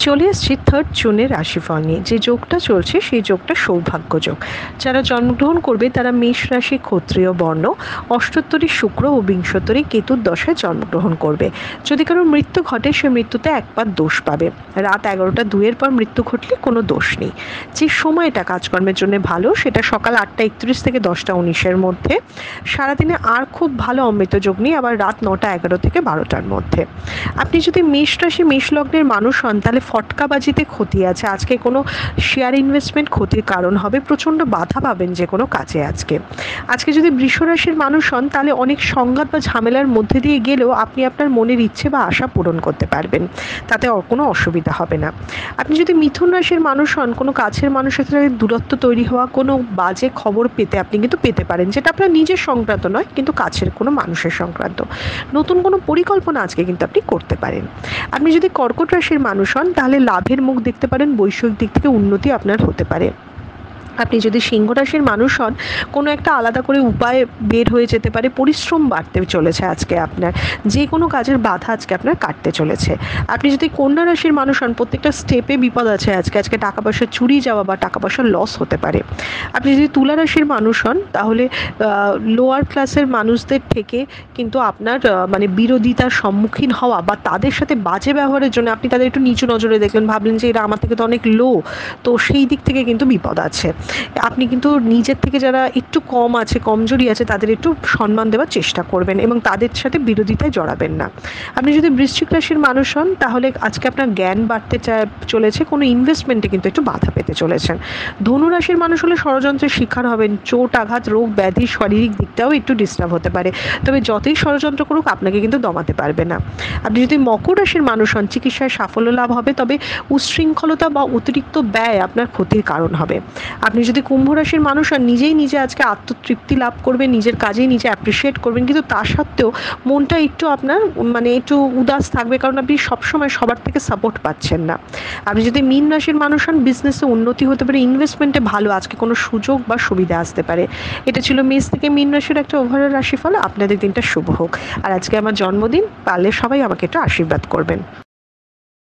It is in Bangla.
চলে এসছি 3 জুনের রাশিফল নিয়ে। যে যোগটা চলছে সেই যোগটা সৌভাগ্য যোগ। যারা জন্মগ্রহণ করবে তারা মেষ রাশি, ক্ষত্রিয় বর্ণ, অষ্টোত্তরী শুক্র ও বিংশোত্তরী কেতুর দশায় জন্মগ্রহণ করবে। যদি কারোর মৃত্যু ঘটে সে মৃত্যুতে একবার দোষ পাবে। রাত 11টা 2 পর মৃত্যু ঘটলে কোনো দোষ নেই। যে সময়টা কাজকর্মের জন্য ভালো সেটা সকাল 8টা 31 থেকে 10টা 19-এর মধ্যে। সারাদিনে আর খুব ভালো অমৃত যোগ নেই, আবার রাত 9টা 11 থেকে 12টার মধ্যে। আপনি যদি মেষ রাশি মেষ লগ্নের মানুষ হন তাহলে ফটকাবাজিতে ক্ষতি আছে। আজকে কোনো শেয়ার ইনভেস্টমেন্ট ক্ষতির কারণ হবে, প্রচণ্ড বাধা পাবেন যে কোনো কাজে। আজকে যদি বৃষ রাশির মানুষ হন তাহলে অনেক সংঘাত বা ঝামেলার মধ্যে দিয়ে গেলেও আপনি আপনার মনের ইচ্ছে বা আশা পূরণ করতে পারবেন, তাতে কোনো অসুবিধা হবে না। আপনি যদি মিথুন রাশির মানুষ হন, কোনো কাছের মানুষের সাথে দূরত্ব তৈরি হওয়া, কোনো বাজে খবর পেতে আপনি কিন্তু পেতে পারেন, যেটা আপনার নিজের সংক্রান্ত নয় কিন্তু কাছের কোনো মানুষের সংক্রান্ত। নতুন কোনো পরিকল্পনা আজকে কিন্তু আপনি করতে পারেন। আপনি যদি কর্কট রাশির মানুষ হন তাহলে লাভের মুখ দেখতে পারেন, বৈষয়িক দিক থেকে উন্নতি আপনার হতে পারে। আপনি যদি সিংহ রাশির মানুষ হন, কোনো একটা আলাদা করে উপায় বের হয়ে যেতে পারে, পরিশ্রম বাড়তে চলেছে আজকে আপনার, যে কোনো কাজের বাধা আজকে আপনার কাটতে চলেছে। আপনি যদি কন্যা রাশির মানুষ হন, প্রত্যেকটা স্টেপে বিপদ আছে আজকে টাকা পয়সা চুরি যাওয়া বা টাকা পয়সার লস হতে পারে। আপনি যদি তুলা রাশির মানুষ হন তাহলে লোয়ার ক্লাসের মানুষদের থেকে কিন্তু আপনার বিরোধিতার সম্মুখীন হওয়া বা তাদের সাথে বাজে ব্যবহারের জন্য আপনি তাদের একটু নিচু নজরে দেখলেন, ভাবলেন যে এরা আমার থেকে তো অনেক লো, তো সেই দিক থেকে কিন্তু বিপদ আছে। আপনি কিন্তু নিজের থেকে যারা একটু কম আছে, কমজোরি আছে, তাদের একটু সম্মান দেওয়ার চেষ্টা করবেন এবং তাদের সাথে বিরোধিতায় জড়াবেন না। আপনি যদি বৃশ্চিক রাশির মানুষ হন তাহলে আজকে আপনার জ্ঞান বাড়তে চলেছে, কোনো ইনভেস্টমেন্টে কিন্তু একটু বাধা পেতে চলেছেন। ধনু রাশির মানুষ হলে ষড়যন্ত্রের শিকার হবেন, চোট আঘাত রোগ ব্যাধি শারীরিক দিকটাও একটু ডিস্টার্ব হতে পারে, তবে যতই ষড়যন্ত্র করুক আপনাকে কিন্তু দমাতে পারবে না। আপনি যদি মকর রাশির মানুষ হন, চিকিৎসায় সাফল্য লাভ হবে, তবে উচ্ছৃঙ্খলতা বা অতিরিক্ত ব্যয় আপনার ক্ষতির কারণ হবে। আপনি যদি কুম্ভ রাশির মানুষ হন, নিজে আজকে আত্মতৃপ্তি লাভ করবেন, নিজের কাজেই নিজে অ্যাপ্রিসিয়েট করবেন, কিন্তু তা সত্ত্বেও মনটা একটু আপনার একটু উদাস থাকবে, কারণ আপনি সবসময় সবার থেকে সাপোর্ট পাচ্ছেন না। আপনি যদি মীন রাশির মানুষ হন, বিজনেসে উন্নতি হতে পারে, ইনভেস্টমেন্টে ভালো আজকে কোনো সুযোগ বা সুবিধা আসতে পারে। এটা ছিল মেষ থেকে মীন রাশির একটা ওভারঅল রাশিফল। আপনাদের দিনটা শুভ হোক। আর আজকে আমার জন্মদিন, পারলে সবাই আমাকে একটু আশীর্বাদ করবেন।